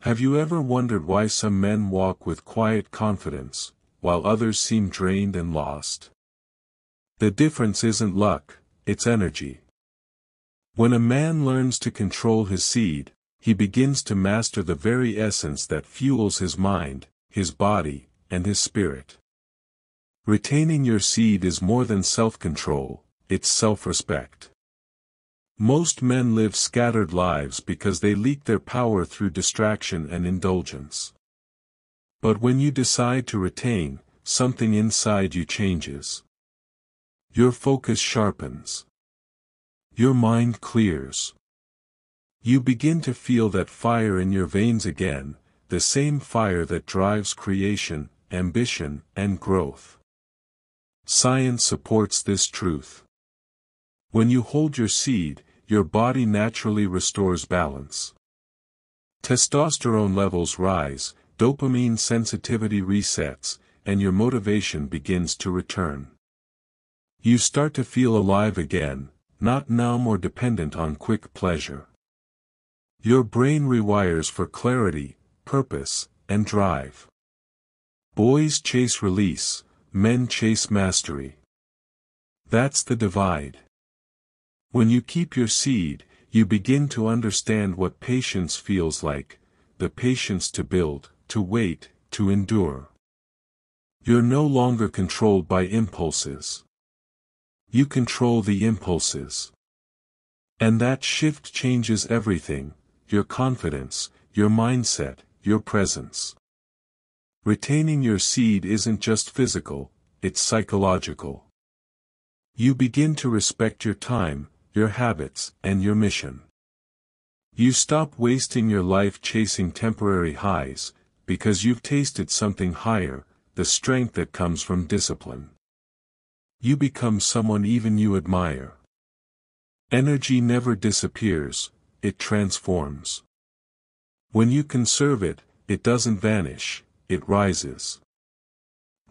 Have you ever wondered why some men walk with quiet confidence, while others seem drained and lost? The difference isn't luck, it's energy. When a man learns to control his seed, he begins to master the very essence that fuels his mind, his body, and his spirit. Retaining your seed is more than self-control, it's self-respect. Most men live scattered lives because they leak their power through distraction and indulgence. But when you decide to retain, something inside you changes. Your focus sharpens. Your mind clears. You begin to feel that fire in your veins again, the same fire that drives creation, ambition, and growth. Science supports this truth. When you hold your seed, your body naturally restores balance. Testosterone levels rise, dopamine sensitivity resets, and your motivation begins to return. You start to feel alive again, not now more dependent on quick pleasure. Your brain rewires for clarity, purpose, and drive. Boys chase release, men chase mastery. That's the divide. When you keep your seed, you begin to understand what patience feels like, the patience to build, to wait, to endure. You're no longer controlled by impulses. You control the impulses. And that shift changes everything, your confidence, your mindset, your presence. Retaining your seed isn't just physical, it's psychological. You begin to respect your time, your habits, and your mission. You stop wasting your life chasing temporary highs, because you've tasted something higher, the strength that comes from discipline. You become someone even you admire. Energy never disappears, it transforms. When you conserve it, it doesn't vanish, it rises.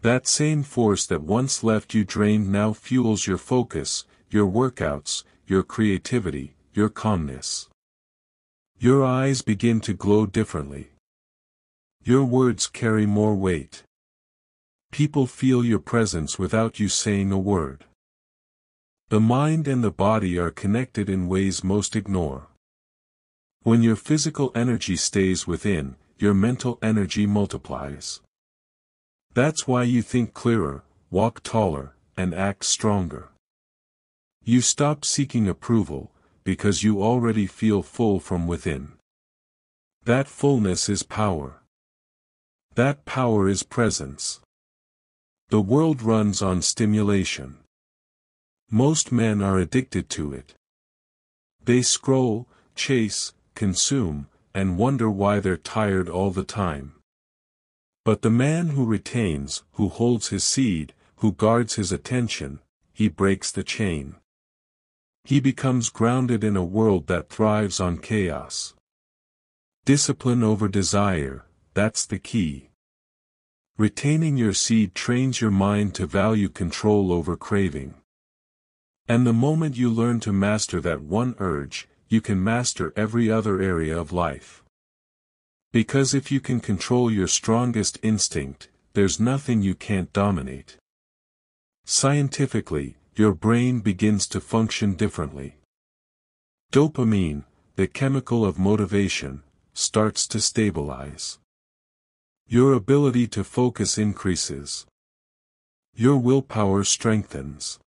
That same force that once left you drained now fuels your focus, your workouts, your creativity, your calmness. Your eyes begin to glow differently. Your words carry more weight. People feel your presence without you saying a word. The mind and the body are connected in ways most ignore. When your physical energy stays within, your mental energy multiplies. That's why you think clearer, walk taller, and act stronger. You stop seeking approval, because you already feel full from within. That fullness is power. That power is presence. The world runs on stimulation. Most men are addicted to it. They scroll, chase, consume, and wonder why they're tired all the time. But the man who retains, who holds his seed, who guards his attention, he breaks the chain. He becomes grounded in a world that thrives on chaos. Discipline over desire, that's the key. Retaining your seed trains your mind to value control over craving. And the moment you learn to master that one urge, you can master every other area of life. Because if you can control your strongest instinct, there's nothing you can't dominate. Scientifically, your brain begins to function differently. Dopamine, the chemical of motivation, starts to stabilize. Your ability to focus increases. Your willpower strengthens.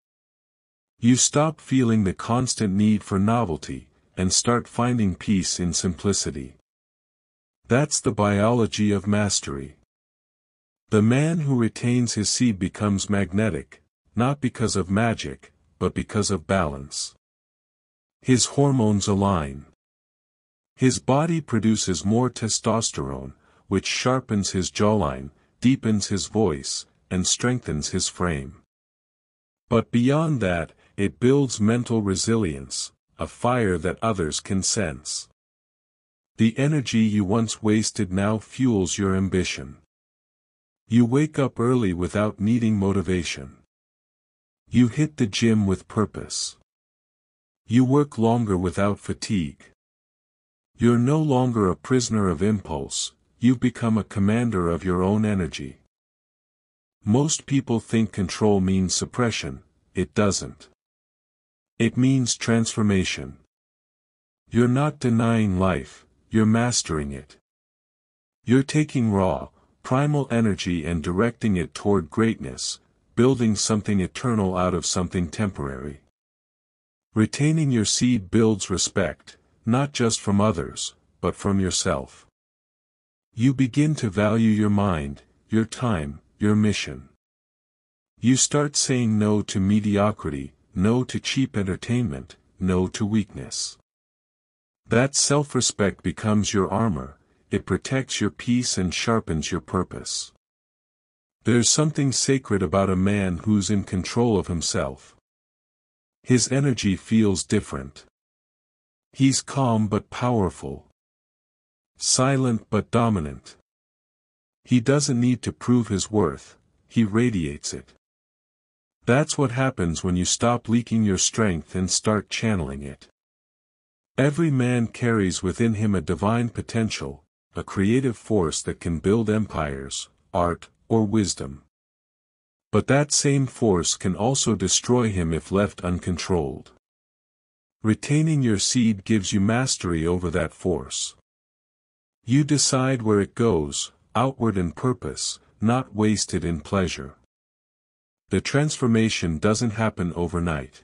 You stop feeling the constant need for novelty, and start finding peace in simplicity. That's the biology of mastery. The man who retains his seed becomes magnetic, not because of magic, but because of balance. His hormones align. His body produces more testosterone, which sharpens his jawline, deepens his voice, and strengthens his frame. But beyond that, it builds mental resilience, a fire that others can sense. The energy you once wasted now fuels your ambition. You wake up early without needing motivation. You hit the gym with purpose. You work longer without fatigue. You're no longer a prisoner of impulse, you've become a commander of your own energy. Most people think control means suppression. It doesn't. It means transformation. You're not denying life, you're mastering it. You're taking raw, primal energy and directing it toward greatness, building something eternal out of something temporary. Retaining your seed builds respect, not just from others, but from yourself. You begin to value your mind, your time, your mission. You start saying no to mediocrity, no to cheap entertainment, no to weakness. That self-respect becomes your armor, it protects your peace and sharpens your purpose. There's something sacred about a man who's in control of himself. His energy feels different. He's calm but powerful. Silent but dominant. He doesn't need to prove his worth, he radiates it. That's what happens when you stop leaking your strength and start channeling it. Every man carries within him a divine potential, a creative force that can build empires, art, or wisdom. But that same force can also destroy him if left uncontrolled. Retaining your seed gives you mastery over that force. You decide where it goes, outward in purpose, not wasted in pleasure. The transformation doesn't happen overnight.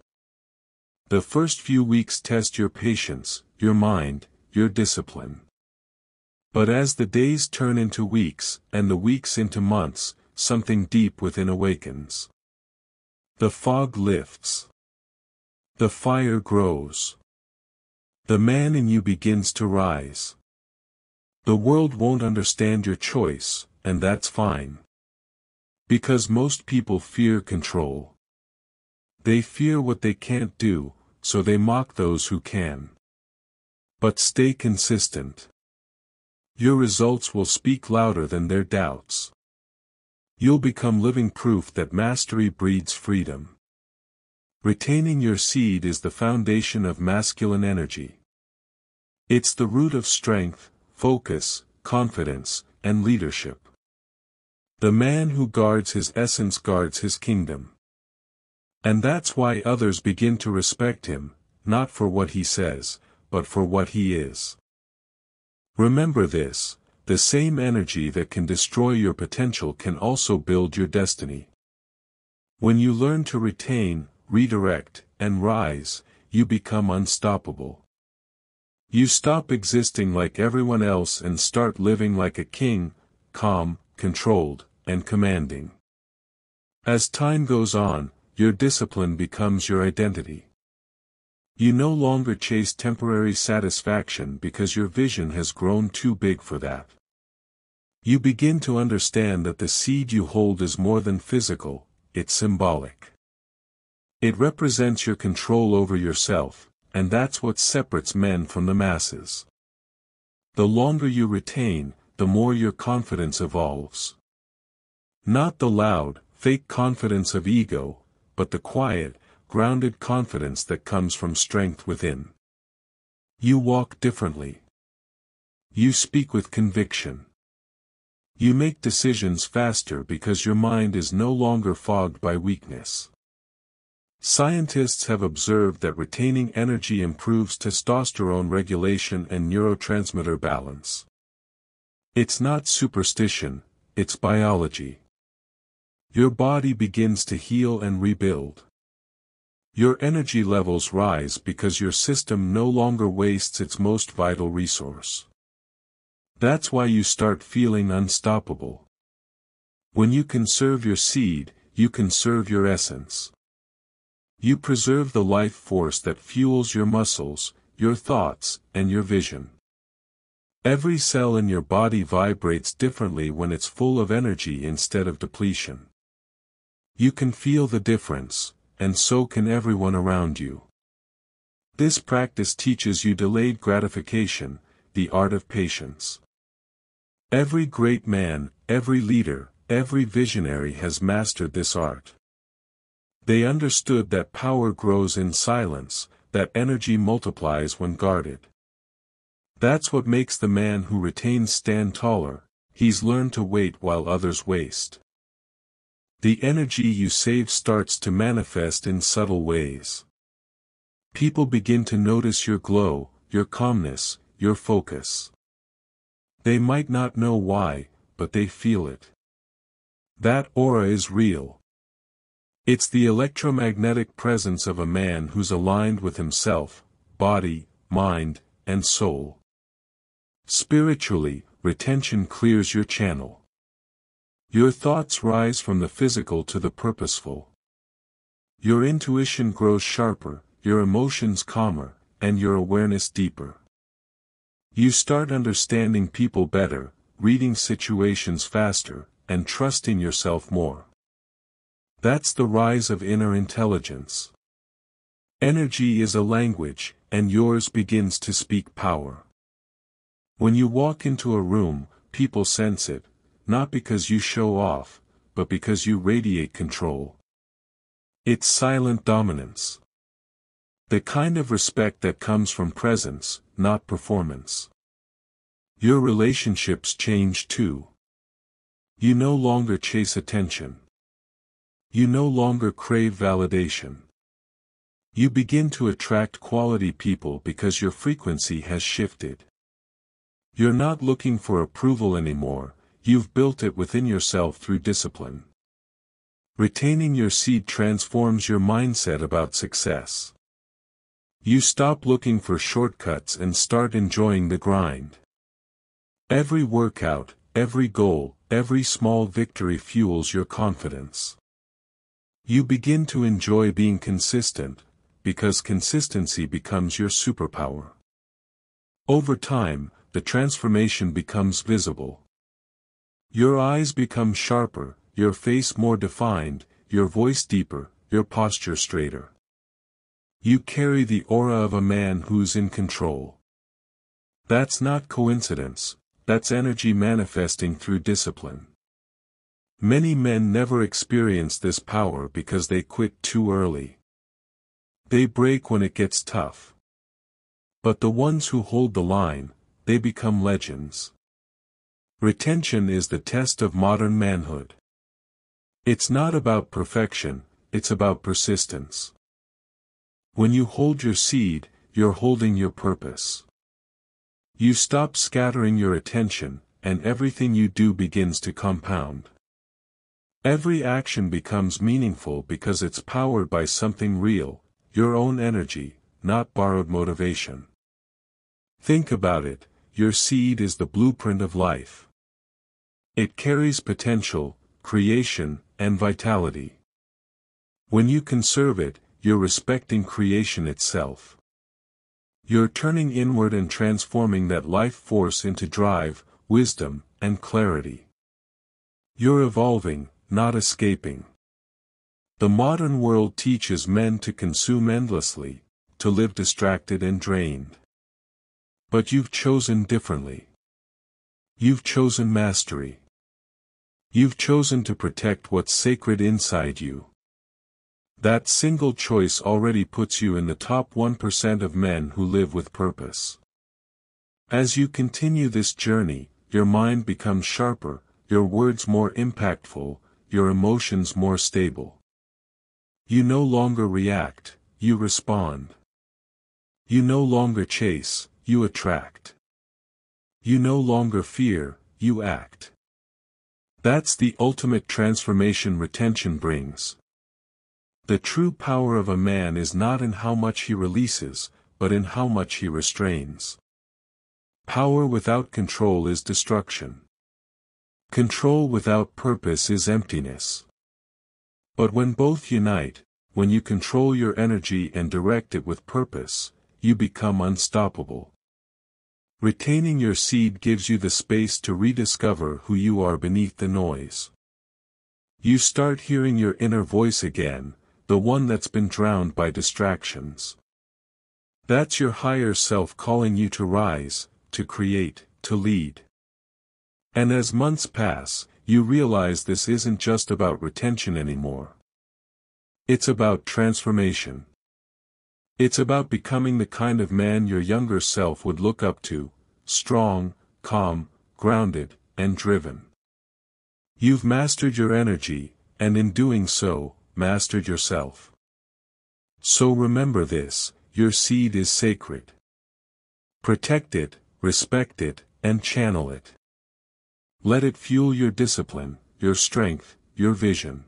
The first few weeks test your patience, your mind, your discipline. But as the days turn into weeks, and the weeks into months, something deep within awakens. The fog lifts. The fire grows. The man in you begins to rise. The world won't understand your choice, and that's fine. Because most people fear control. They fear what they can't do, so they mock those who can. But stay consistent. Your results will speak louder than their doubts. You'll become living proof that mastery breeds freedom. Retaining your seed is the foundation of masculine energy. It's the root of strength, focus, confidence, and leadership. The man who guards his essence guards his kingdom. And that's why others begin to respect him, not for what he says, but for what he is. Remember this, the same energy that can destroy your potential can also build your destiny. When you learn to retain, redirect, and rise, you become unstoppable. You stop existing like everyone else and start living like a king, calm, controlled, and commanding. As time goes on, your discipline becomes your identity. You no longer chase temporary satisfaction because your vision has grown too big for that. You begin to understand that the seed you hold is more than physical, it's symbolic. It represents your control over yourself, and that's what separates men from the masses. The longer you retain, the more your confidence evolves. Not the loud, fake confidence of ego, but the quiet, grounded confidence that comes from strength within. You walk differently. You speak with conviction. You make decisions faster because your mind is no longer fogged by weakness. Scientists have observed that retaining energy improves testosterone regulation and neurotransmitter balance. It's not superstition, it's biology. Your body begins to heal and rebuild. Your energy levels rise because your system no longer wastes its most vital resource. That's why you start feeling unstoppable. When you conserve your seed, you conserve your essence. You preserve the life force that fuels your muscles, your thoughts, and your vision. Every cell in your body vibrates differently when it's full of energy instead of depletion. You can feel the difference, and so can everyone around you. This practice teaches you delayed gratification, the art of patience. Every great man, every leader, every visionary has mastered this art. They understood that power grows in silence, that energy multiplies when guarded. That's what makes the man who retains stand taller. He's learned to wait while others waste. The energy you save starts to manifest in subtle ways. People begin to notice your glow, your calmness, your focus. They might not know why, but they feel it. That aura is real. It's the electromagnetic presence of a man who's aligned with himself, body, mind, and soul. Spiritually, retention clears your channel. Your thoughts rise from the physical to the purposeful. Your intuition grows sharper, your emotions calmer, and your awareness deeper. You start understanding people better, reading situations faster, and trusting yourself more. That's the rise of inner intelligence. Energy is a language, and yours begins to speak power. When you walk into a room, people sense it, not because you show off, but because you radiate control. It's silent dominance. The kind of respect that comes from presence, not performance. Your relationships change too. You no longer chase attention. You no longer crave validation. You begin to attract quality people because your frequency has shifted. You're not looking for approval anymore, you've built it within yourself through discipline. Retaining your seed transforms your mindset about success. You stop looking for shortcuts and start enjoying the grind. Every workout, every goal, every small victory fuels your confidence. You begin to enjoy being consistent, because consistency becomes your superpower. Over time, the transformation becomes visible. Your eyes become sharper, your face more defined, your voice deeper, your posture straighter. You carry the aura of a man who's in control. That's not coincidence, that's energy manifesting through discipline. Many men never experience this power because they quit too early. They break when it gets tough. But the ones who hold the line, they become legends. Retention is the test of modern manhood. It's not about perfection, it's about persistence. When you hold your seed, you're holding your purpose. You stop scattering your attention, and everything you do begins to compound. Every action becomes meaningful because it's powered by something real, your own energy, not borrowed motivation. Think about it, your seed is the blueprint of life. It carries potential, creation, and vitality. When you conserve it, you're respecting creation itself. You're turning inward and transforming that life force into drive, wisdom, and clarity. You're evolving, not escaping. The modern world teaches men to consume endlessly, to live distracted and drained. But you've chosen differently. You've chosen mastery. You've chosen to protect what's sacred inside you. That single choice already puts you in the top 1% of men who live with purpose. As you continue this journey, your mind becomes sharper, your words more impactful, your emotions more stable. You no longer react, you respond. You no longer chase, you attract. You no longer fear, you act. That's the ultimate transformation retention brings. The true power of a man is not in how much he releases, but in how much he restrains. Power without control is destruction. Control without purpose is emptiness. But when both unite, when you control your energy and direct it with purpose, you become unstoppable. Retaining your seed gives you the space to rediscover who you are beneath the noise. You start hearing your inner voice again, the one that's been drowned by distractions. That's your higher self calling you to rise, to create, to lead. And as months pass, you realize this isn't just about retention anymore. It's about transformation. It's about becoming the kind of man your younger self would look up to, strong, calm, grounded, and driven. You've mastered your energy, and in doing so, mastered yourself. So remember this, your seed is sacred. Protect it, respect it, and channel it. Let it fuel your discipline, your strength, your vision.